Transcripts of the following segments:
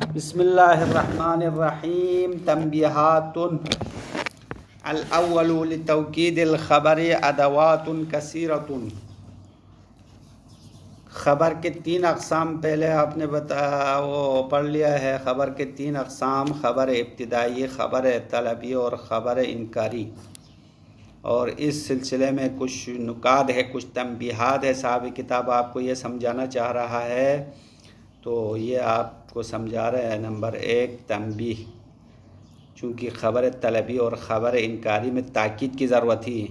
بسم اللہ الرحمن الرحیم تنبیہات الاول لتوکید الخبر ادوات کثیرۃ۔ خبر کے تین اقسام پہلے آپ نے پڑھ لیا ہے۔ خبر کے تین اقسام: خبر ابتدائی، خبر طلبی اور خبر انکاری۔ اور اس سلسلے میں کچھ نکات ہے، کچھ تنبیہات ہے۔ صاحب کتاب آپ کو یہ سمجھانا چاہ رہا ہے تو یہ آپ کو سمجھا رہے ہیں۔ نمبر 1 تنبیہ، چونکہ خبر طلبی اور خبر انکاری میں تاکید کی ضرورت تھی،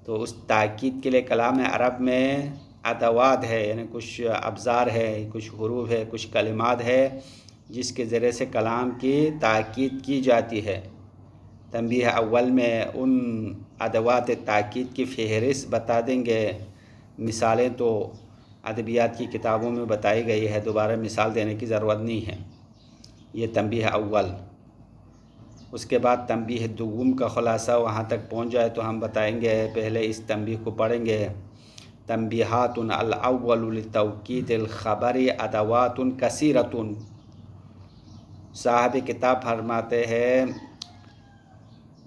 تو اس تاکید کے لیے کلام عرب میں ادوات ہے، یعنی کچھ ابزار ہے، کچھ حروف ہے، کچھ کلمات ہے جس کے ذریعے سے کلام کی تاکید کی جاتی ہے۔ تنبیہ اول میں ان ادوات تاکید کی فہرست بتا دیں گے۔ مثالیں تو ادبیات کی کتابوں میں بتائی گئی ہے، دوبارہ مثال دینے کی ضرورت نہیں ہے۔ یہ تنبیہ اول۔ اس کے بعد تنبیہ دوم کا خلاصہ وہاں تک پہنچ جائے تو ہم بتائیں گے، پہلے اس تنبیہ کو پڑھیں گے۔ تنبیہات الاول لتوکید الخبر ادوات کثیرۃ۔ صاحب کتاب فرماتے ہیں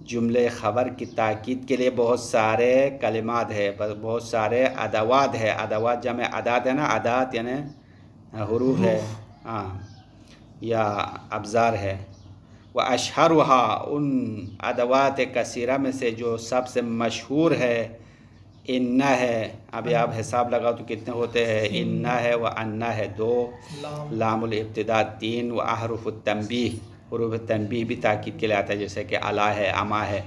جملے خبر کی تاکید کے لیے بہت سارے کلمات ہے، بہت سارے ادوات ہے۔ ادوات جمع ادات ہے نا، ادات یعنی حروف ہے یا ابزار ہے۔ وَأَشْهَرُهَا، ان ادوات کثیرہ میں سے جو سب سے مشہور ہے ان ہے۔ ابھی آپ حساب لگاؤ تو کتنے ہوتے ہیں؟ ان ہے و ان ہے 2، لام الابتداء 3، و احرف التنبیہ، حروف تنبیہ بھی تاکید کے لیے آتا ہے، جیسے کہ الا ہے، اما ہے۔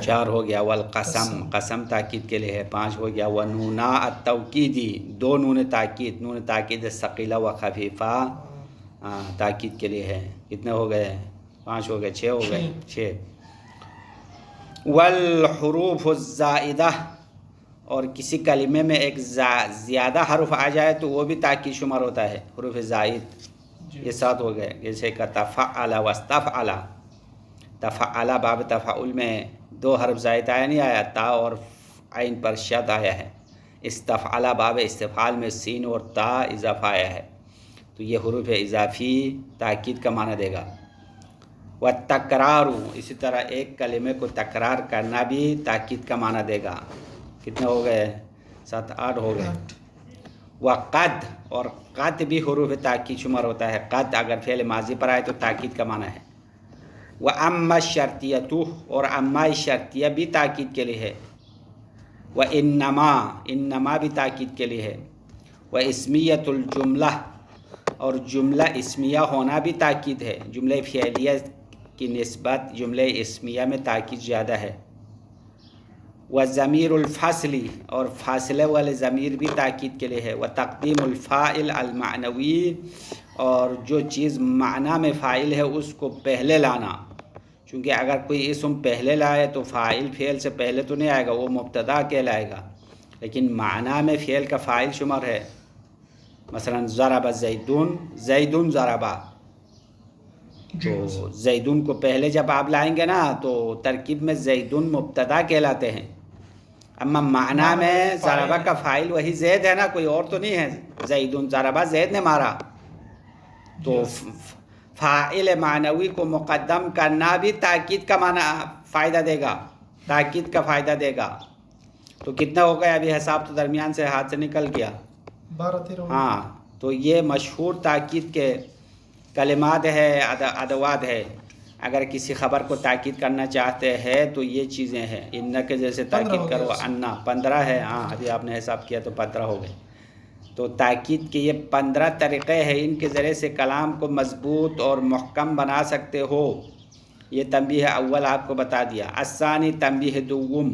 4 ہو گیا۔ والقسم، قسم تاکید کے لیے ہے۔ 5 ہو گیا۔ ونونا التوکیدی، 2 نون تاکید، نون تاکید ثقیلہ و خفیفہ تاکید کے لیے ہے۔ کتنے ہو گئے؟ 5 ہو گئے، 6 ہو گئے، 6۔ والحروف الزائدہ، اور کسی کلمے میں ایک زیادہ حرف آ جائے تو وہ بھی تاکید شمار ہوتا ہے، حروف زائد۔ یہ 7 ہو گئے، جیسے کہ تفعل واستفعل۔ تفعل باب تفعل میں 2 حرف زائد آیا نہیں آیا، تا اور عین پر شد آیا ہے۔ استفعل باب استفعال میں سین اور تا اضافہ آیا ہے، تو یہ حروف اضافی تاکید کا معنی دے گا۔ والتکرار، اسی طرح ایک کلمے کو تکرار کرنا بھی تاکید کا معنی دے گا۔ کتنے ہو گئے؟ 7 8 ہو گئے۔ وقد، اور قد بھی حروف تاکید شمار ہوتا ہے۔ قد اگر فعل ماضی پر آئے تو تاکید کا معنی ہے۔ وَأَمَّا الشَّرْطِيَّةُ، اور اما شرطیہ بھی تاکید کے لیے ہے۔ وَإِنَّمَا، انما بھی تاکید کے لیے ہے۔ وَإِسْمِيَّةُ الْجُمْلَةِ، اور جملہ اسمیہ ہونا بھی تاکید ہے۔ جملہ فعلیہ کی نسبت جملہ اسمیہ میں تاکید زیادہ ہے۔ وَضَمِيرُ الْفَصْلِ، اور فاصلے والے ضمیر بھی تاکید کے لیے ہے۔ وَتَقْدِيمُ الْفَاعِلِ الْمَعْنَوِي، اور جو چیز معنی میں فاعل ہے اس کو پہلے لانا، چونکہ اگر کوئی اسم پہلے لائے تو فاعل فعل سے پہلے تو نہیں آئے گا، وہ مبتدا کہلائے گا، لیکن معنی میں فعل کا فاعل شمار ہے۔ مثلا ضرب زیدون، زیدون ضربا، تو زیدون کو پہلے جب آپ لائیں گے نا تو ترکیب میں زیدون مبتدا کہلاتے ہیں، اما معنی میں ضربا کا فاعل وہی زید ہے نا، کوئی اور تو نہیں ہے۔ زیدون ضربا، زید نے مارا، تو فاعل معنوی کو مقدم کرنا بھی تاکید کا معنی فائدہ دے گا، تاکید کا فائدہ دے گا۔ تو کتنا ہو گیا؟ ابھی حساب تو درمیان سے ہاتھ سے نکل گیا، 12 13۔ ہاں، تو یہ مشہور تاکید کے کلمات ہے، ادوات ہے۔ اگر کسی خبر کو تاکید کرنا چاہتے ہیں تو یہ چیزیں ہیں۔ ان کے جیسے تاکید کرو، انا 15 ہے، ہاں ابھی آپ نے حساب کیا تو 15 ہو گئے۔ تو تاکید کے یہ 15 طریقے ہیں، ان کے ذریعے سے کلام کو مضبوط اور محکم بنا سکتے ہو۔ یہ تنبیہ اول آپ کو بتا دیا۔ الثانی تنبیہ دوم،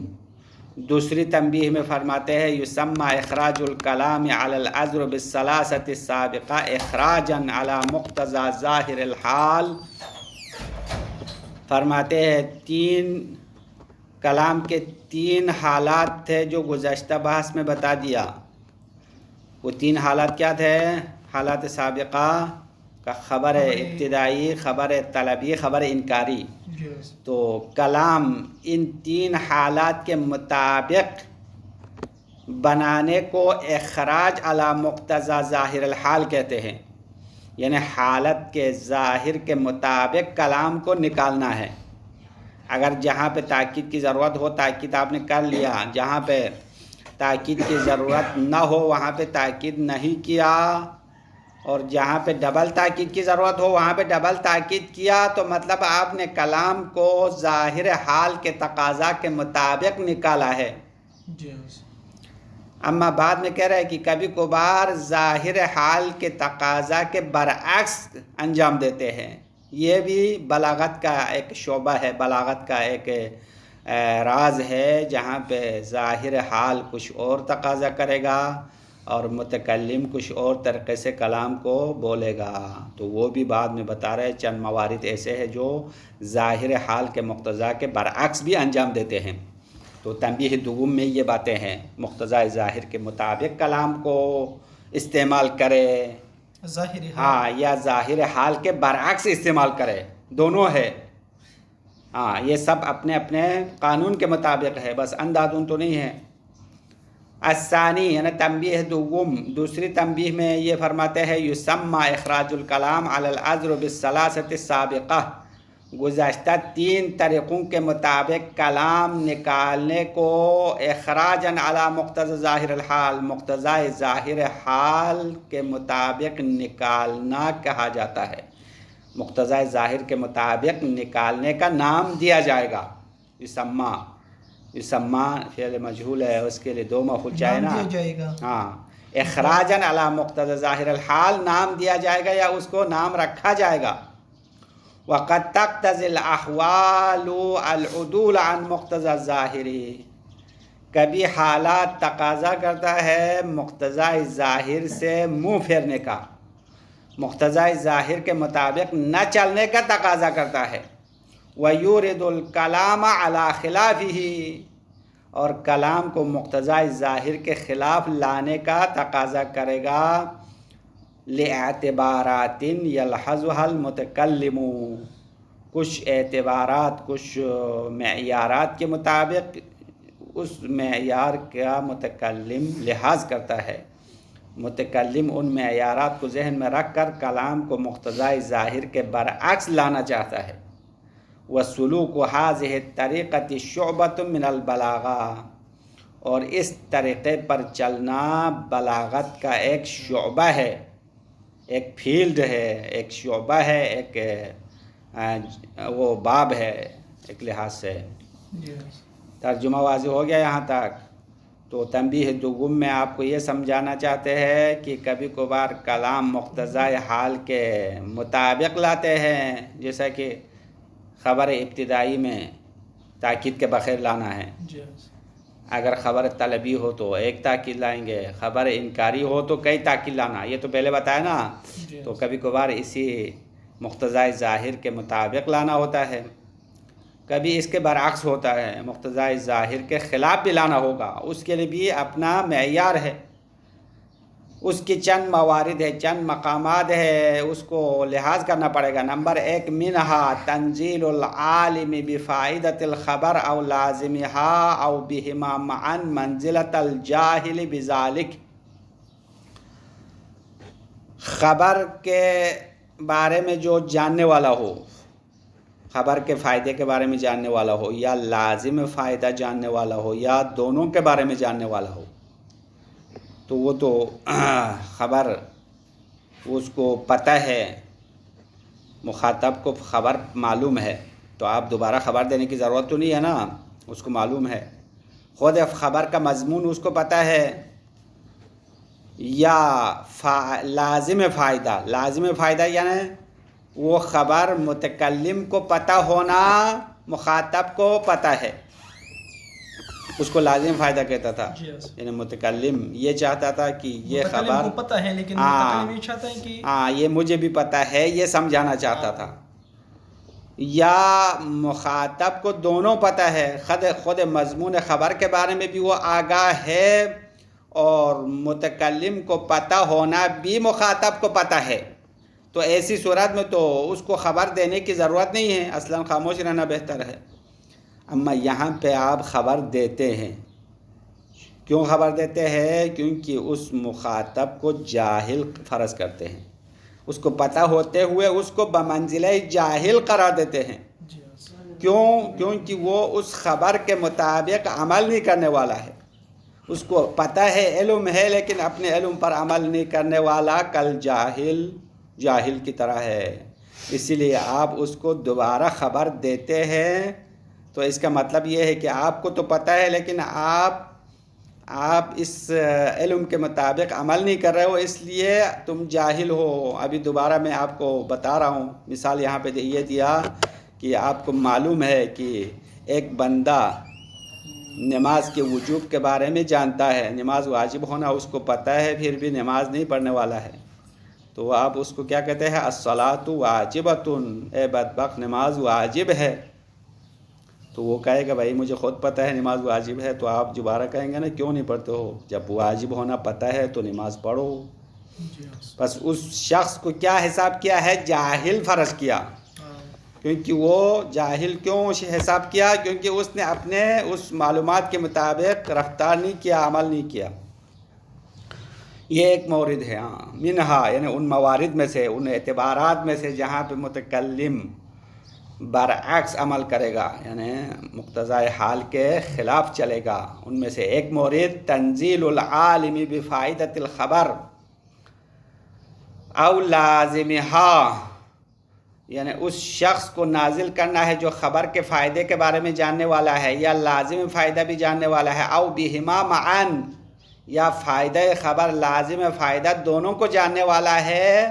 دوسری تنبیہ میں فرماتے ہیں یسمى اخراج الکلام علی الاضرب الثلاثة السابقہ اخراجا علی مقتضى ظاہر الحال۔ فرماتے ہیں 3 کلام کے 3 حالات تھے جو گزشتہ بحث میں بتا دیا۔ وہ 3 حالات کیا تھے؟ حالات سابقہ کا خبر ابتدائی، خبر طلبی، خبر انکاری۔ تو کلام ان 3 حالات کے مطابق بنانے کو اخراج علی مقتضی ظاہر الحال کہتے ہیں۔ یعنی حالت کے ظاہر کے مطابق کلام کو نکالنا ہے. اگر جہاں پہ تاکید کی ضرورت ہو تاکید آپ نے کر لیا، جہاں پہ تاکید کی ضرورت نہ ہو وہاں پہ تاکید نہیں کیا، اور جہاں پہ ڈبل تاکید کی ضرورت ہو وہاں پہ ڈبل تاکید کیا، تو مطلب آپ نے کلام کو ظاہر حال کے تقاضا کے مطابق نکالا ہے. اما بعد میں کہہ رہا ہے کہ کبھی کبھار ظاہر حال کے تقاضا کے برعکس انجام دیتے ہیں. یہ بھی بلاغت کا ایک شعبہ ہے، بلاغت کا ایک راز ہے، جہاں پہ ظاہر حال کچھ اور تقاضا کرے گا اور متکلم کچھ اور طریقے سے کلام کو بولے گا. تو وہ بھی بعد میں بتا رہے چند موارد ایسے ہیں جو ظاہر حال کے مقتضا کے برعکس بھی انجام دیتے ہیں. تو تنبیہ دوم میں یہ باتیں ہیں، مقتضا ظاہر کے مطابق کلام کو استعمال کرے، ظاہر حال، ہاں، یا ظاہر حال کے برعکس استعمال کرے، دونوں ہے. ہاں، یہ سب اپنے اپنے قانون کے مطابق ہے، بس اندازون تو نہیں ہے. الثانی یعنی تنبیہ دوم، دوسری تنبیہ میں یہ فرماتے ہیں یسمى اخراج الکلام علی الاضرب الثلاثۃ السابقہ، گزشتہ 3 طریقوں کے مطابق کلام نکالنے کو اخراجاً علی مقتضى ظاہر الحال، مقتضى ظاہر حال کے مطابق نکالنا کہا جاتا ہے. مقتضى ظاہر کے مطابق نکالنے کا نام دیا جائے گا. یسمى فعل مجہول ہے، اس کے لیے 2 مفعول چاہیے نا، دیا جائے گا. ہاں، اخراجاً علی مقتضى ظاہر الحال نام دیا جائے گا یا اس کو نام رکھا جائے گا. وقد تقتضی الاحوال العدول عن مقتضى الظاہر، کبھی حالات تقاضا کرتا ہے مقتضى ظاہر سے منہ پھیرنے کا، مقتضى ظاہر کے مطابق نہ چلنے کا تقاضا کرتا ہے. وَيُورِدُ الْكَلَامَ عَلَى خِلَافِهِ، اور کلام کو مقتضى ظاہر کے خلاف لانے کا تقاضا کرے گا. لِاعْتِبَارَاتٍ يَلْحَظُهَا الْمُتَكَلِّمُ، کچھ اعتبارات، کچھ معیارات کے مطابق اس معیار کا متکلم لحاظ کرتا ہے. متکلم ان معیارات کو ذہن میں رکھ کر کلام کو مقتضى ظاہر کے برعکس لانا چاہتا ہے. وَسُلُوكُ هَذِهِ الطَّرِيقَةِ شُعْبَةٌ مِنَ الْبَلَاغَةِ، اور اس طریقے پر چلنا بلاغت کا ایک شعبہ ہے، ایک فیلڈ ہے، ایک شعبہ ہے، ایک وہ باب ہے ایک لحاظ سے. ترجمہ واضح ہو گیا یہاں تک؟ تو تنبیہ دوم میں آپ کو یہ سمجھانا چاہتے ہیں کہ کبھی کبھار کلام مقتضى حال کے مطابق لاتے ہیں، جیسا کہ خبر ابتدائی میں تاکید کے بغیر لانا ہے. اگر خبر طلبی ہو تو ایک تاکید لائیں گے، خبر انکاری ہو تو کئی تاکید لانا، یہ تو پہلے بتایا نا. تو کبھی کبھار اسی مقتضى ظاہر کے مطابق لانا ہوتا ہے، کبھی اس کے برعکس ہوتا ہے، مقتضى ظاہر کے خلاف بھی لانا ہوگا. اس کے لیے بھی اپنا معیار ہے، اس کی چند موارد ہے، چند مقامات ہے، اس کو لحاظ کرنا پڑے گا. نمبر 1 منہا تنزیل العالم بفائدۃ الخبر او لازمها او بہما معا منزلۃ الجاہل بذالک، خبر کے بارے میں جو جاننے والا ہو، خبر کے فائدے کے بارے میں جاننے والا ہو، یا لازم فائدہ جاننے والا ہو، یا دونوں کے بارے میں جاننے والا ہو، تو وہ تو خبر اس کو پتہ ہے، مخاطب کو خبر معلوم ہے، تو آپ دوبارہ خبر دینے کی ضرورت تو نہیں ہے نا، اس کو معلوم ہے، خود خبر کا مضمون اس کو پتہ ہے. یا لازم فائدہ، لازم فائدہ یعنی وہ خبر متکلم کو پتہ ہونا مخاطب کو پتہ ہے، اس کو لازم فائدہ کہتا تھا. یعنی متکلم یہ چاہتا تھا کہ یہ خبر کو پتہ ہے، لیکن متکلم یہ چاہتا ہے کہ ہاں یہ مجھے بھی پتہ ہے، یہ سمجھانا چاہتا تھا. یا مخاطب کو دونوں پتہ ہے، خود مضمون خبر کے بارے میں بھی وہ آگاہ ہے، اور متکلم کو پتہ ہونا بھی مخاطب کو پتہ ہے. تو ایسی صورت میں تو اس کو خبر دینے کی ضرورت نہیں ہے، اصلاً خاموش رہنا بہتر ہے. اما یہاں پہ آپ خبر دیتے ہیں، کیوں خبر دیتے ہیں؟ کیونکہ اس مخاطب کو جاہل فرض کرتے ہیں، اس کو پتہ ہوتے ہوئے اس کو بمنزلہ جاہل قرار دیتے ہیں. کیونکہ وہ اس خبر کے مطابق عمل نہیں کرنے والا ہے. اس کو پتہ ہے، علم ہے، لیکن اپنے علم پر عمل نہیں کرنے والا کل جاہل کی طرح ہے. اسی لیے آپ اس کو دوبارہ خبر دیتے ہیں تو اس کا مطلب یہ ہے کہ آپ کو تو پتہ ہے لیکن آپ اس علم کے مطابق عمل نہیں کر رہے ہو، اس لیے تم جاہل ہو. ابھی دوبارہ میں آپ کو بتا رہا ہوں، مثال یہاں پہ یہ دیا کہ آپ کو معلوم ہے کہ ایک بندہ نماز کے وجوب کے بارے میں جانتا ہے، نماز واجب ہونا اس کو پتہ ہے، پھر بھی نماز نہیں پڑھنے والا ہے. تو آپ اس کو کیا کہتے ہیں؟ الصلاۃ واجبۃ، اے بدبخت نماز واجب ہے. تو وہ کہے گا بھائی مجھے خود پتہ ہے نماز واجب ہے. تو آپ دوبارہ کہیں گے نا کیوں نہیں پڑھتے ہو؟ جب واجب ہونا پتہ ہے تو نماز پڑھو. بس اس شخص کو کیا حساب کیا ہے؟ جاہل فرض کیا. کیونکہ وہ جاہل کیوں حساب کیا؟ کیونکہ اس نے اپنے اس معلومات کے مطابق رفتار نہیں کیا، عمل نہیں کیا. یہ ایک مورد ہے. منہا یعنی ان موارد میں سے، ان اعتبارات میں سے جہاں پہ متکلم برعکس عمل کرے گا، یعنی مقتضائے حال کے خلاف چلے گا. ان میں سے ایک مورد تنزیل العالم بفائدۃ الخبر او لازمہا، یعنی اس شخص کو نازل کرنا ہے جو خبر کے فائدے کے بارے میں جاننے والا ہے یا لازم فائدہ بھی جاننے والا ہے. او بہما معاً، یا فائدہ خبر لازم فائدہ دونوں کو جاننے والا ہے،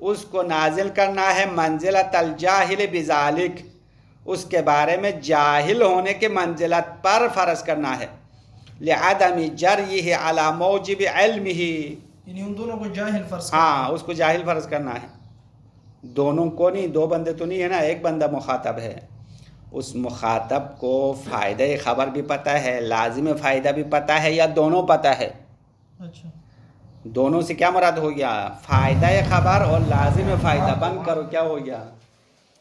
اس کو نازل کرنا ہے منزلۃ الجاہل بذالک، اس کے بارے میں جاہل ہونے کے منزلت پر فرض کرنا ہے. لعدم جریہ علی موجب علمہ، یعنی ان دونوں کو جاہل فرض کرنا. ہاں اس کو جاہل فرض کرنا ہے. دونوں کو نہیں، دو بندے تو نہیں ہے نا، ایک بندہ مخاطب ہے. اس مخاطب کو فائدہ خبر بھی پتہ ہے، لازم فائدہ بھی پتہ ہے، یا دونوں پتہ ہے؟ اچھا، دونوں سے کیا مراد ہو گیا؟ فائدہ خبر اور لازم فائدہ. بند کرو، کیا ہو گیا؟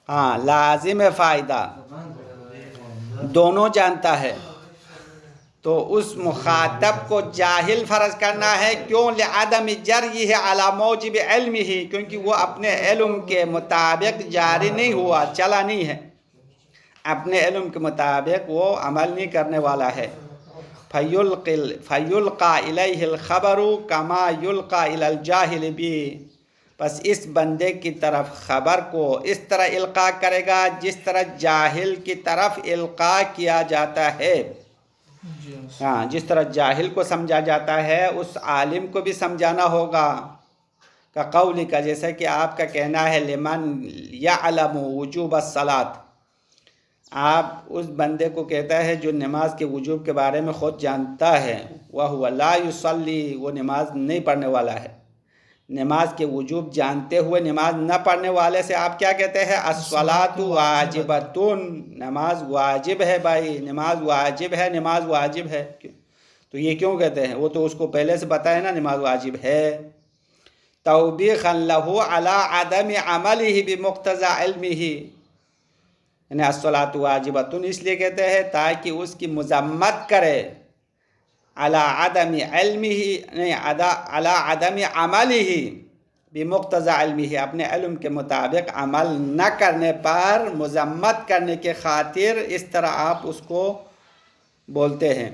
ہاں لازم فائدہ دونوں جانتا ہے. تو اس مخاطب کو جاہل فرض کرنا ہے. کیوں؟ لعدم جریہ علی موجب علمہ، کیونکہ وہ اپنے علم کے مطابق جاری نہیں ہوا، چلا نہیں ہے، اپنے علم کے مطابق وہ عمل نہیں کرنے والا ہے. فیلقا الیہ الخبر کما یلقا الی الجاہل بھی، بس اس بندے کی طرف خبر کو اس طرح القاء کرے گا جس طرح جاہل کی طرف القاء کیا جاتا ہے. ہاں جس طرح جاہل کو سمجھا جاتا ہے اس عالم کو بھی سمجھانا ہوگا. کا قول کا، جیسا کہ آپ کا کہنا ہے لمن یعلم وجوب الصلاۃ، آپ اس بندے کو کہتا ہے جو نماز کے وجوب کے بارے میں خود جانتا ہے، وَهُوَ لَا يُصَلِّي، وہ نماز نہیں پڑھنے والا ہے. نماز کے وجوب جانتے ہوئے نماز نہ پڑھنے والے سے آپ کیا کہتے ہیں؟ الصلاۃ واجبۃ، نماز واجب ہے بھائی، نماز واجب ہے، نماز واجب ہے. تو یہ کیوں کہتے ہیں؟ وہ تو اس کو پہلے سے پتہ ہے نا نماز واجب ہے. توبیخا لہ علی عدم عملہ بمقتضی علمہ، یعنی الصلاۃ واجبۃ اس لیے کہتے ہیں تاکہ اس کی مذمت کرے علی عدم علمہ، نہیں علی عدم عملہ بمقتضی علمہ، اپنے علم کے مطابق عمل نہ کرنے پر مذمت کرنے کے خاطر اس طرح آپ اس کو بولتے ہیں.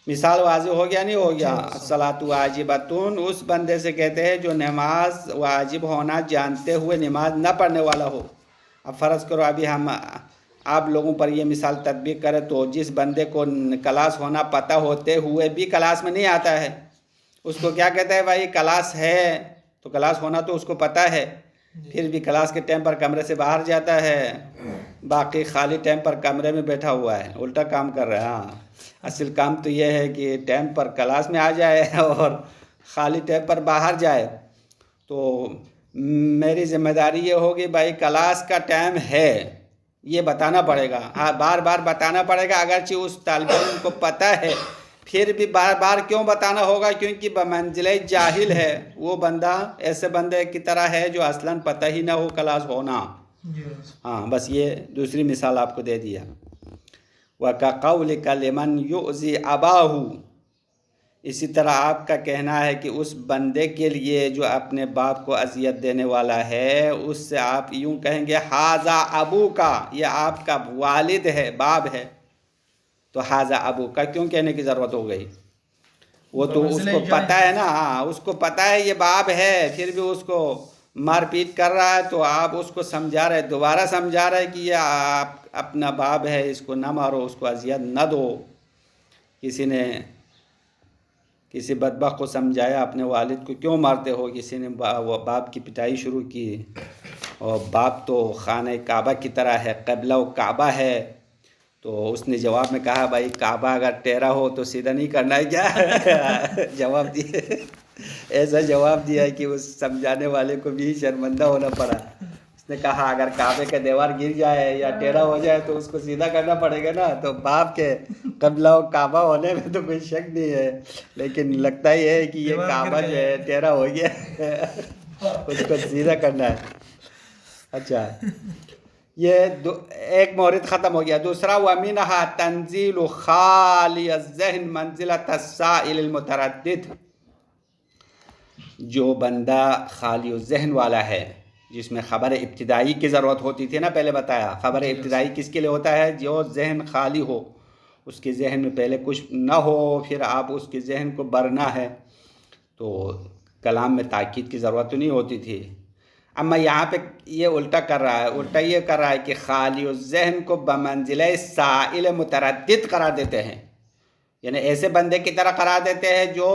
مثال واضح ہو گیا نہیں ہو گیا؟ الصلاۃ واجبۃ اس بندے سے کہتے ہیں جو نماز واجب ہونا جانتے ہوئے نماز نہ پڑھنے والا ہو. اب فرض کرو ابھی ہم آپ لوگوں پر یہ مثال تطبیق کرے تو جس بندے کو کلاس ہونا پتہ ہوتے ہوئے بھی کلاس میں نہیں آتا ہے، اس کو کیا کہتا ہے؟ بھائی کلاس ہے، تو کلاس ہونا تو اس کو پتہ ہے، پھر بھی کلاس کے ٹائم پر کمرے سے باہر جاتا ہے، باقی خالی ٹائم پر کمرے میں بیٹھا ہوا ہے، الٹا کام کر رہا ہے. ہاں اصل کام تو یہ ہے کہ ٹائم پر کلاس میں آ جائے اور خالی ٹائم پر باہر جائے. تو میری ذمہ داری یہ ہوگی بھائی کلاس کا ٹائم ہے یہ بتانا پڑے گا، بار بار بتانا پڑے گا، اگرچہ اس طالب علم کو پتہ ہے پھر بھی بار بار کیوں بتانا ہوگا؟ کیونکہ بمنزلہ جاہل ہے وہ بندہ، ایسے بندے کی طرح ہے جو اصلاً پتہ ہی نہ ہو کلاس ہونا. ہاں بس یہ دوسری مثال آپ کو دے دیا. وَكَقَوْلِكَ لِمَنْ يُؤْذِي أَبَاهُ، اسی طرح آپ کا کہنا ہے کہ اس بندے کے لیے جو اپنے باپ کو اذیت دینے والا ہے، اس سے آپ یوں کہیں گے ھذا ابو کا، یہ آپ کا والد ہے، باپ ہے، تو ھذا ابو کا کیوں کہنے کی ضرورت ہو گئی؟ وہ تو اس کو پتہ ہے نا، ہاں اس کو پتہ ہے یہ باپ ہے، پھر بھی اس کو مار پیٹ کر رہا ہے، تو آپ اس کو سمجھا رہے، دوبارہ سمجھا رہے کہ یہ آپ اپنا باپ ہے، اس کو نہ مارو، اس کو اذیت نہ دو۔ کسی نے کسی بدبخت کو سمجھایا اپنے والد کو کیوں مارتے ہو، کسی نے باپ کی پٹائی شروع کی، اور باپ تو خانہ کعبہ کی طرح ہے، قبلہ و کعبہ ہے، تو اس نے جواب میں کہا بھائی کعبہ اگر ٹیڑھا ہو تو سیدھا نہیں کرنا ہے کیا؟ جواب دیے، ایسا جواب دیا کہ اس سمجھانے والے کو بھی شرمندہ ہونا پڑا۔ اس نے کہا اگر کعبے کا دیوار گر جائے یا ٹیڑھا ہو جائے تو اس کو سیدھا کرنا پڑے گا نا، تو باپ کے قبلہ و کعبہ ہونے میں تو کوئی شک نہیں ہے، لیکن لگتا ہی ہے کہ یہ کعبہ جو ہے ٹیڑھا ہو گیا، اس کو سیدھا کرنا ہے۔ اچھا، یہ ایک مورد ختم ہو گیا۔ دوسرا وَمِنْهَا تَنزِيلُ خَالِيَ الذِّهْنِ مَنزِلَةَ السَّائِلِ الْمُتَرَدِّدِ، جو بندہ خالی الذہن والا ہے، جس میں خبر ابتدائی کی ضرورت ہوتی تھی نا، پہلے بتایا خبر ابتدائی کس کے لیے ہوتا ہے؟ جو ذہن خالی ہو، اس کے ذہن میں پہلے کچھ نہ ہو، پھر آپ اس کے ذہن کو بھرنا ہے، تو کلام میں تاکید کی ضرورت تو نہیں ہوتی تھی۔ اما یہاں پہ یہ الٹا کر رہا ہے، الٹا یہ کر رہا ہے کہ خالی الذہن کو بمنزلہ سائل متردد قرار دیتے ہیں، یعنی ایسے بندے کی طرح قرار دیتے ہیں جو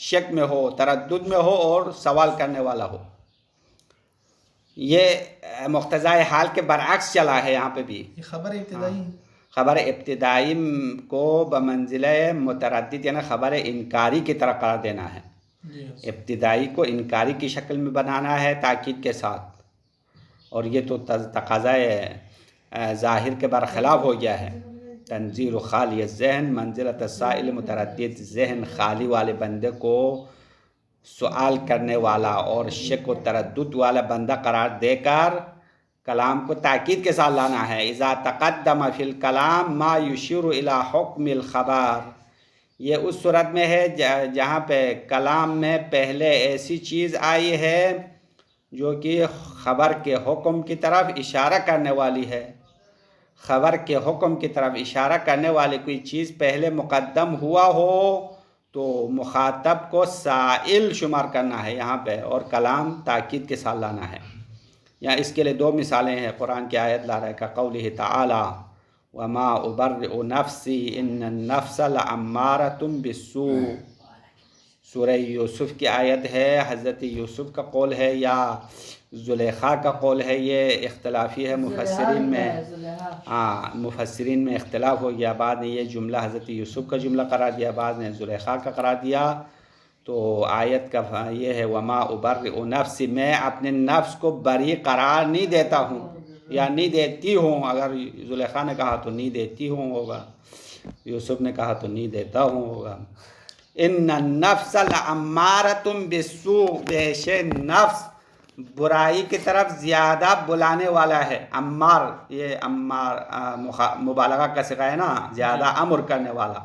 شک میں ہو، تردد میں ہو اور سوال کرنے والا ہو۔ یہ مقتضائے حال کے برعکس چلا ہے یہاں پہ بھی۔ خبر ابتدائی خبر ابتدائی کو بمنزلہ متردد یعنی خبر انکاری کی طرح قرار دینا ہے، ابتدائی کو انکاری کی شکل میں بنانا ہے تاکید کے ساتھ، اور یہ تو تقاضائے ظاہر کے برخلاف ہو گیا ہے۔ تنزیل خالی الذہن منزلۃ السائل متردد، ذہن خالی والے بندے کو سوال کرنے والا اور شک و تردد والا بندہ قرار دے کر کلام کو تاکید کے ساتھ لانا ہے۔ اذا تقدم فی الکلام ما یشیر الی حکم الخبر، یہ اس صورت میں ہے جہاں پہ کلام میں پہلے ایسی چیز آئی ہے جو کہ خبر کے حکم کی طرف اشارہ کرنے والی ہے۔ خبر کے حکم کی طرف اشارہ کرنے والی کوئی چیز پہلے مقدم ہوا ہو تو مخاطب کو سائل شمار کرنا ہے یہاں پہ، اور کلام تاکید کے ساتھ لانا ہے۔ یہاں اس کے لیے دو مثالیں ہیں، قرآن کی آیت لا رہا ہے کہ قولہ تعالی وما ابرئ نفسی ان النفس لامارۃ بالسوء، سورہ یوسف کی آیت ہے، حضرت یوسف کا قول ہے یا زلیخا کا قول ہے، یہ اختلافی ہے مفسرین میں اختلاف ہو گیا، بعد نے یہ جملہ حضرت یوسف کا جملہ قرار دیا، بعد نے زلیخا کا قرار دیا۔ تو آیت کا یہ ہے وما ابرئ نفسی، میں اپنے نفس کو بری قرار نہیں دیتا ہوں یا نہیں دیتی ہوں، اگر زلیخا نے کہا تو نہیں دیتی ہوں ہوگا، یوسف نے کہا تو نہیں دیتا ہوں ہوگا۔ ان النفس لامارۃ بالسوء، بے شک نفس برائی کی طرف زیادہ بلانے والا ہے۔ امار، یہ امار مبالغہ کا صیغہ ہے نا، زیادہ امر کرنے والا،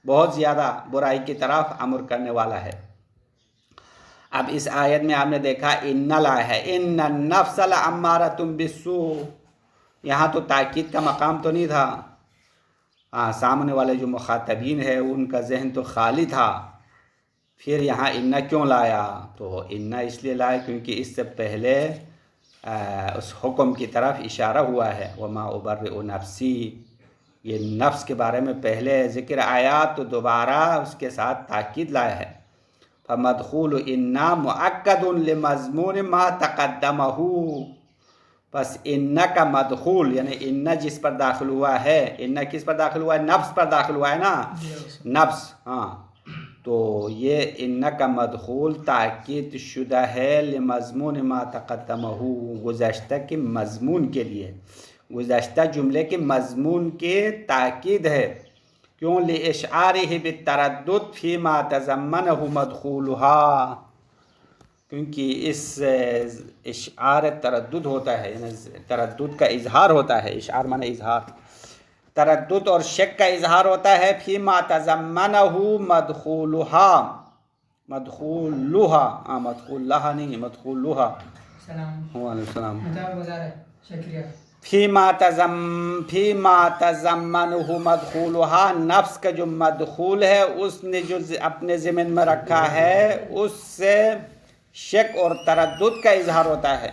بہت زیادہ برائی کی طرف امر کرنے والا ہے۔ اب اس آیت میں آپ نے دیکھا ان لایا ہے، ان النفس لامارۃ بالسوء، یہاں تو تاکید کا مقام تو نہیں تھا، سامنے والے جو مخاطبین ہیں ان کا ذہن تو خالی تھا، پھر یہاں انا کیوں لایا؟ تو انا اس لیے لایا کیونکہ اس سے پہلے اس حکم کی طرف اشارہ ہوا ہے، وما ابرئ نفسی، یہ نفس کے بارے میں پہلے ذکر آیا تو دوبارہ اس کے ساتھ تاکید لایا ہے۔ فمدخول انا مؤکد لمضمون ما تقدمہ، بس ان کا مدخول یعنی ان جس پر داخل ہوا ہے، ان کس پر داخل ہوا ہے؟ نفس پر داخل ہوا ہے نا، نفس، تو یہ ان کا مدخول تاکید شدہ ہے لمضمون ما تقدمہ، گزشتہ کے مضمون کے لیے، گزشتہ جملے کے مضمون کے تاکید ہے، کیوں؟ لاشعارہ بالتردد فیما تضمنہ مدخولها، کیونکہ اس اشعار تردد ہوتا ہے، یعنی تردد کا اظہار ہوتا ہے، اشعار معنی اظہار، تردد اور شک کا اظہار ہوتا ہے فیما تضمنہ مدخولها مدخولها نہیں مدخولها وعلیکم السلام فیما تضمنہ مدخولها نفس کا جو مدخول ہے اس نے جو اپنے ضمن میں رکھا ہے اس سے شک اور تردد کا اظہار ہوتا ہے.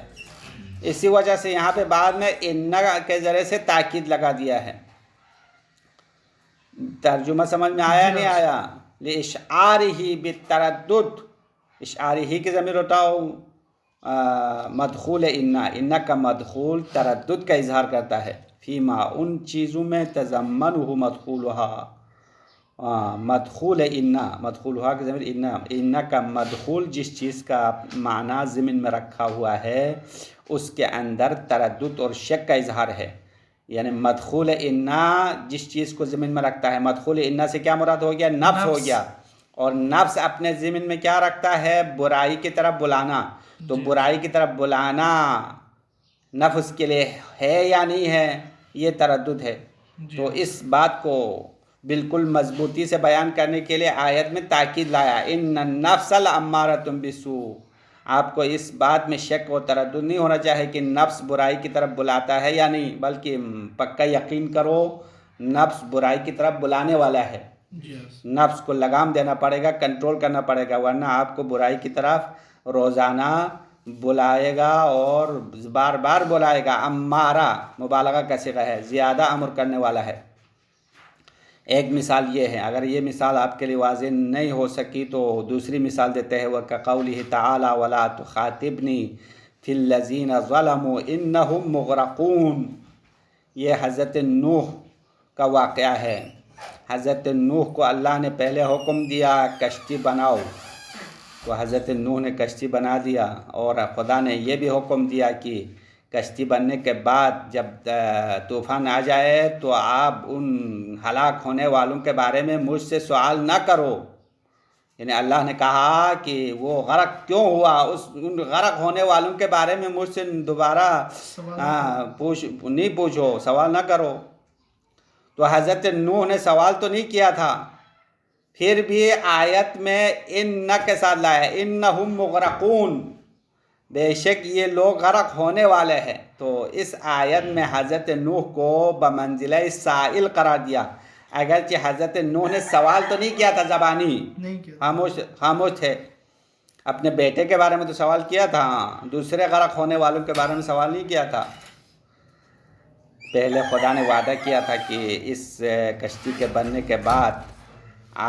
اسی وجہ سے یہاں پہ بعد میں ان کے ذریعے سے تاکید لگا دیا ہے. ترجمہ سمجھ میں آیا نہیں آیا؟ لِإِشْعَارِهِ بِالتَّرَدُّدِ اشعارہی کی ضمیر اٹھاؤ مدخول ان کا مدخول تردد کا اظہار کرتا ہے. فیما ان چیزوں میں تضمنہ مدخولها مدخول مدخولها کی ضمیر ان کا مدخول جس چیز کا معنی ضمن میں رکھا ہوا ہے اس کے اندر تردد اور شک کا اظہار ہے. یعنی مدخول انا جس چیز کو ضمن میں رکھتا ہے، مدخول انا سے کیا مراد ہو گیا؟ نفس ہو گیا. اور نفس اپنے ضمن میں کیا رکھتا ہے؟ برائی کی طرف بلانا. تو برائی کی طرف بلانا نفس کے لیے ہے یا نہیں ہے؟ یہ تردد ہے. تو اس بات کو بالکل مضبوطی سے بیان کرنے کے لیے آیت میں تاکید لایا ان النفس لامارۃ بالسوء. آپ کو اس بات میں شک و تردد نہیں ہونا چاہیے کہ نفس برائی کی طرف بلاتا ہے یا نہیں، بلکہ پکا یقین کرو نفس برائی کی طرف بلانے والا ہے. نفس کو لگام دینا پڑے گا، کنٹرول کرنا پڑے گا، ورنہ آپ کو برائی کی طرف روزانہ بلائے گا اور بار بار بلائے گا. امارہ مبالغہ کا صیغہ ہے، زیادہ امر کرنے والا ہے. ایک مثال یہ ہے. اگر یہ مثال آپ کے لیے واضح نہیں ہو سکی تو دوسری مثال دیتے ہیں وَكَقَوْلِهِ تَعَالَى وَلَا تُخَاطِبْنِي فِي الَّذِينَ ظَلَمُوا إِنَّهُمْ مُغْرَقُونَ. یہ حضرت نوح کا واقعہ ہے. حضرت نوح کو اللہ نے پہلے حکم دیا کشتی بناؤ، تو حضرت نوح نے کشتی بنا دیا. اور خدا نے یہ بھی حکم دیا کہ کشتی بننے کے بعد جب طوفان آ جائے تو آپ ان ہلاک ہونے والوں کے بارے میں مجھ سے سوال نہ کرو. یعنی اللہ نے کہا کہ وہ غرق کیوں ہوا، ان غرق ہونے والوں کے بارے میں مجھ سے دوبارہ نہیں پوچھو، سوال نہ کرو. تو حضرت نوح نے سوال تو نہیں کیا تھا، پھر بھی آیت میں ان کے ساتھ لایا انہم مغرقون، بے شک یہ لوگ غرق ہونے والے ہیں. تو اس آیت میں حضرت نوح کو بمنزلہ سائل قرار دیا. اگرچہ حضرت نوح نے سوال تو نہیں کیا تھا، زبانی خاموش تھے. اپنے بیٹے کے بارے میں تو سوال کیا تھا، دوسرے غرق ہونے والوں کے بارے میں سوال نہیں کیا تھا. پہلے خدا نے وعدہ کیا تھا کہ اس کشتی کے بننے کے بعد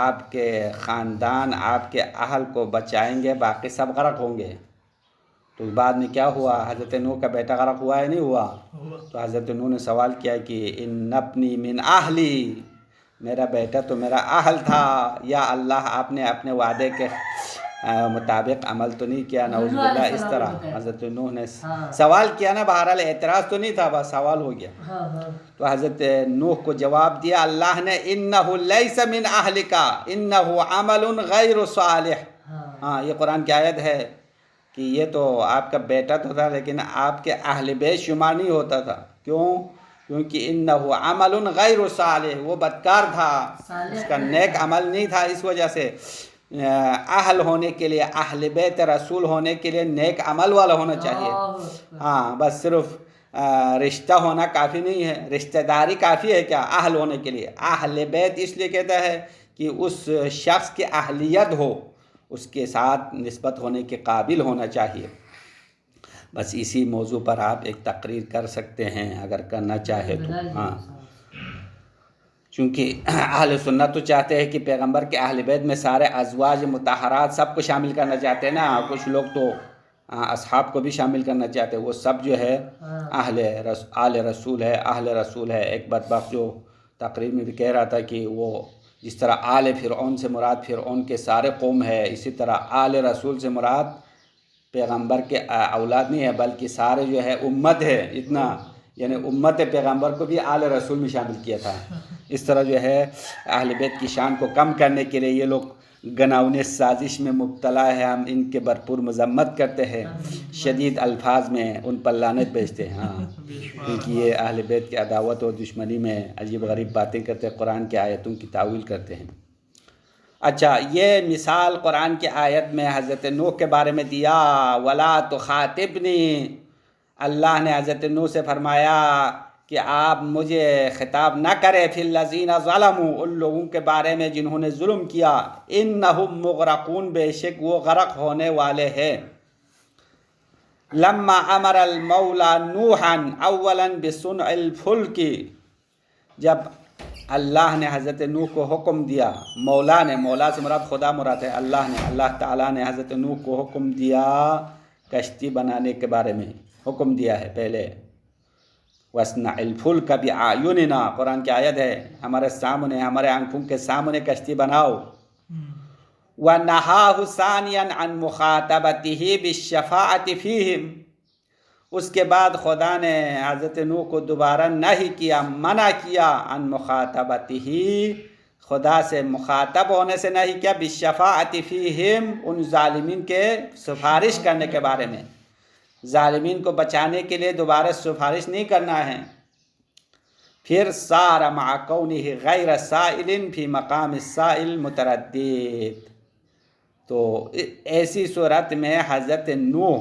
آپ کے خاندان، آپ کے اہل کو بچائیں گے، باقی سب غرق ہوں گے. تو بعد میں کیا ہوا؟ حضرت نوح کا بیٹا غرق ہوا ہے نہیں ہوا؟ تو حضرت نوح نے سوال کیا کہ ان ابنی من اہلی، میرا بیٹا تو میرا اہل تھا، یا اللہ آپ نے اپنے وعدے کے مطابق عمل تو نہیں کیا؟ نعوذ باللہ. اس طرح حضرت نوح نے سوال کیا نا، بہرحال اعتراض تو نہیں تھا، بس سوال ہو گیا. تو حضرت نوح کو جواب دیا اللہ نے انہ لیس من اہلک انہ عمل غیر صالح. یہ قرآن کی آیت ہے کہ یہ تو آپ کا بیٹا تو تھا لیکن آپ کے اہل بیت شمار نہیں ہوتا تھا. کیوں؟ کیونکہ انہ عمل غیر صالح، وہ بدکار تھا، اس کا نیک عمل نہیں تھا. اس وجہ سے اہل ہونے کے لیے، اہل بیت رسول ہونے کے لیے نیک عمل والا ہونا چاہیے. بس صرف رشتہ ہونا کافی نہیں ہے، رشتہ داری کافی ہے کیا اہل ہونے کے لیے؟ اہل بیت اس لیے کہتا ہے کہ اس شخص کی اہلیت ہو، اس کے ساتھ نسبت ہونے کے قابل ہونا چاہیے. بس اسی موضوع پر آپ ایک تقریر کر سکتے ہیں اگر کرنا چاہے تو. چونکہ اہل سنت تو چاہتے ہیں کہ پیغمبر کے اہل بیت میں سارے ازواج مطہرات سب کو شامل کرنا چاہتے ہیں نا. کچھ لوگ تو اصحاب کو بھی شامل کرنا چاہتے ہیں. وہ سب جو ہے آل رسول ہے، اہل رسول ہے. ایک بدبخت جو تقریر میں بھی کہہ رہا تھا کہ وہ جس طرح آل فرعون سے مراد فرعون کے سارے قوم ہے، اسی طرح آل رسول سے مراد پیغمبر کے اولاد نہیں ہے بلکہ سارے جو ہے امت ہے. اتنا یعنی امت پیغمبر کو بھی آل رسول میں شامل کیا تھا. اس طرح جو ہے اہل بیت کی شان کو کم کرنے کے لیے یہ لوگ گناؤن سازش میں مبتلا ہے، ہم ان کے بھرپور مذمت کرتے ہیں، شدید الفاظ میں ان پر لعنت بھیجتے ہیں. ہاں کیونکہ یہ اہل بیت کی عداوت اور دشمنی میں عجیب غریب باتیں کرتے ہیں، قرآن کی آیتوں کی تاویل کرتے ہیں. اچھا، یہ مثال قرآن کی آیت میں حضرت نوح کے بارے میں دیا. وَلَا تُخَاطِبْنِي، اللہ نے حضرت نوح سے فرمایا کہ آپ مجھے خطاب نہ کرے فی الذین ظلموا، ان لوگوں کے بارے میں جنہوں نے ظلم کیا. انہم مغرقون، بے شک وہ غرق ہونے والے ہیں. لما امر المولا نوحا اولا بصنع الفلک، جب اللہ نے حضرت نوح کو حکم دیا، مولا نے، مولا سے مراد خدا مراد ہے، اللہ تعالیٰ نے حضرت نوح کو حکم دیا کشتی بنانے کے بارے میں حکم دیا ہے پہلے. وَاصْنَعِ الْفُلْكَ بِأَعْيُنِنَا، قرآن کی آیت ہے، ہمارے سامنے، ہمارے آنکھوں کے سامنے کشتی بناؤ. وَنَهَاهُ ثَانِيًا عَنْ مُخَاطَبَتِهِ بِالشَّفَاعَةِ فِيهِمْ، اس کے بعد خدا نے حضرت نوح کو دوبارہ نہیں کیا، منع کیا، عن مخاطبتہ، خدا سے مخاطب ہونے سے نہیں کیا، بالشفاعۃ فیہم، ان ظالمین کے سفارش کرنے کے بارے میں. ظالمین کو بچانے کے لیے دوبارہ سفارش نہیں کرنا ہے. پھر صار مع کونہ غیر سائل فی مقام السائل متردد، تو ایسی صورت میں حضرت نوح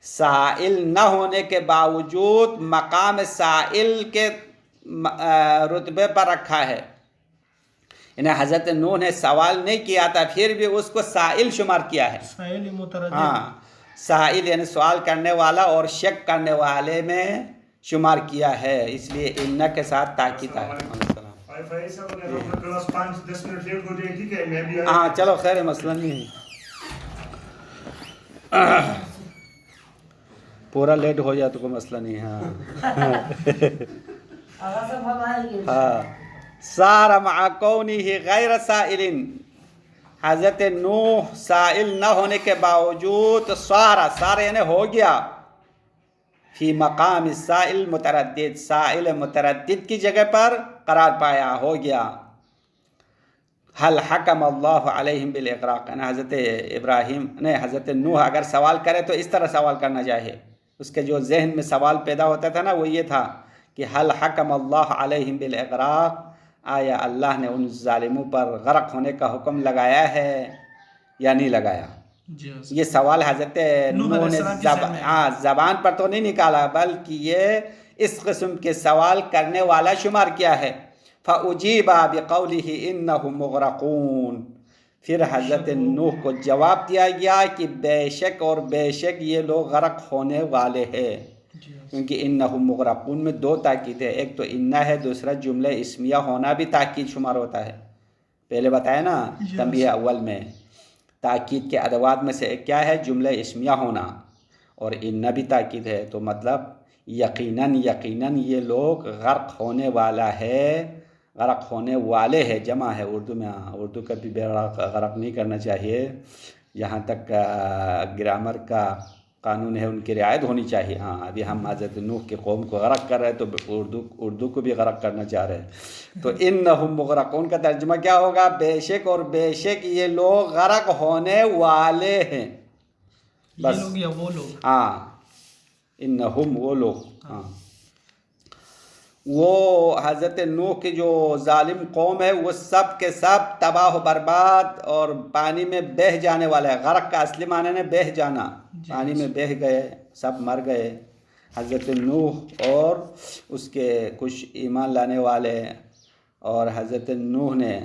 سائل نہ ہونے کے باوجود مقام سائل کے رتبے پر رکھا ہے. یعنی حضرت نوح نے سوال نہیں کیا تھا، پھر بھی اس کو سائل شمار کیا ہے. سائل متردد، ہاں، سائل یعنی سوال کرنے والا اور شک کرنے والے میں شمار کیا ہے، اس لیے ان کے ساتھ تاکید ہے. ہاں چلو خیر، مسئلہ نہیں ہے، پورا لیٹ ہو جائے تو کوئی مسئلہ نہیں ہے. ہاں، سار مع کونہ غیر سائل، حضرت نوح سائل نہ ہونے کے باوجود سارا یعنی ہو گیا، فی مقام السائل متردد، سائل متردد کی جگہ پر قرار پایا، ہو گیا. حل حکم اللہ علیہم بالاغراق، یعنی حضرت ابراہیم نے، حضرت نوح اگر سوال کرے تو اس طرح سوال کرنا چاہیے. اس کے جو ذہن میں سوال پیدا ہوتا تھا نا، وہ یہ تھا کہ حل حکم اللہ علیہم بالاغراق، آیا اللہ نے ان ظالموں پر غرق ہونے کا حکم لگایا ہے یا نہیں لگایا. یہ سوال حضرت نوح نے زبان پر تو نہیں نکالا، بلکہ یہ اس قسم کے سوال کرنے والا شمار کیا ہے. فَأُجِيبَ بِقَوْلِهِ إِنَّهُمْ مُغْرَقُونَ، پھر حضرت نوح کو جواب دیا گیا کہ بے شک اور بے شک یہ لوگ غرق ہونے والے ہیں. کیونکہ انہم مغرقون میں دو تاکید ہے، ایک تو انہ ہے، دوسرا جملہ اسمیہ ہونا بھی تاکید شمار ہوتا ہے. پہلے بتایا نا تنبیہ اول میں، تاکید کے ادوات میں سے ایک کیا ہے؟ جملہ اسمیہ ہونا، اور انہ بھی تاکید ہے. تو مطلب یقیناً یہ لوگ غرق ہونے والا ہے، غرق ہونے والے ہیں، جمع ہے اردو میں. اردو کا بھی غرق نہیں کرنا چاہیے، جہاں تک گرامر کا قانون ہے ان کی رعایت ہونی چاہیے. ہاں، ابھی ہم حضرت نوح کے قوم کو غرق کر رہے ہیں تو اردو کو بھی غرق کرنا چاہ رہے ہیں. تو انہم مغرقون کا ترجمہ کیا ہوگا؟ بے شک اور بے شک یہ لوگ غرق ہونے والے ہیں. بس، یہ لوگ یا وہ لوگ؟ ہاں، انہم وہ لوگ. ہاں، وہ حضرت نوح کی جو ظالم قوم ہے وہ سب کے سب تباہ و برباد اور پانی میں بہہ جانے والا ہے. غرق کا اصلی معنی ہے بہہ جانا، پانی میں بہہ گئے، سب مر گئے. حضرت نوح اور اس کے کچھ ایمان لانے والے، اور حضرت نوح نے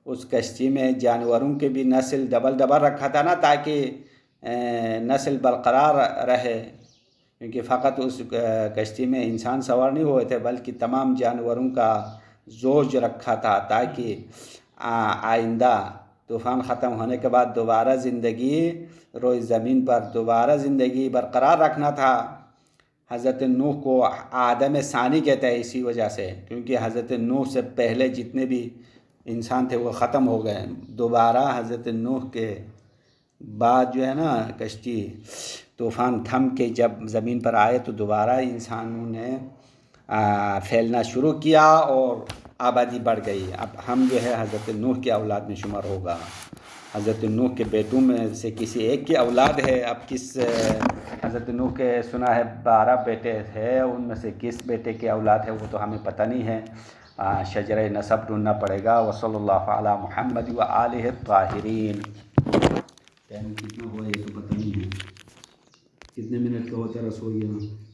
اس کشتی میں جانوروں کے بھی نسل ڈبل رکھا تھا نا، تاکہ نسل برقرار رہے. کیونکہ فقط اس کشتی میں انسان سوار نہیں ہوئے تھے، بلکہ تمام جانوروں کا زوج رکھا تھا، تاکہ آئندہ طوفان ختم ہونے کے بعد دوبارہ زندگی روئے زمین پر دوبارہ زندگی برقرار رکھنا تھا. حضرت نوح کو آدم ثانی کہتا ہے اسی وجہ سے، کیونکہ حضرت نوح سے پہلے جتنے بھی انسان تھے وہ ختم ہو گئے. دوبارہ حضرت نوح کے بعد جو ہے نا کشتی طوفان تھم کے جب زمین پر آئے تو دوبارہ انسانوں نے پھیلنا شروع کیا، اور آبادی بڑھ گئی. اب ہم جو ہے حضرت نوح کی اولاد میں شمار ہوگا. حضرت نوح کے بیٹوں میں سے کسی ایک کی اولاد ہے. اب کس حضرت نوح کے سنا ہے 12 بیٹے تھے، ان میں سے کس بیٹے کی اولاد ہے وہ تو ہمیں پتہ نہیں ہے. شجرہ نسب ڈھونڈنا پڑے گا. وصلی اللہ علی محمد و آلہ الطاہرین. ٹائم کتنا ہوا یہ تو پتہ نہیں ہے، کتنے منٹ کا ہوتا رسول یہاں.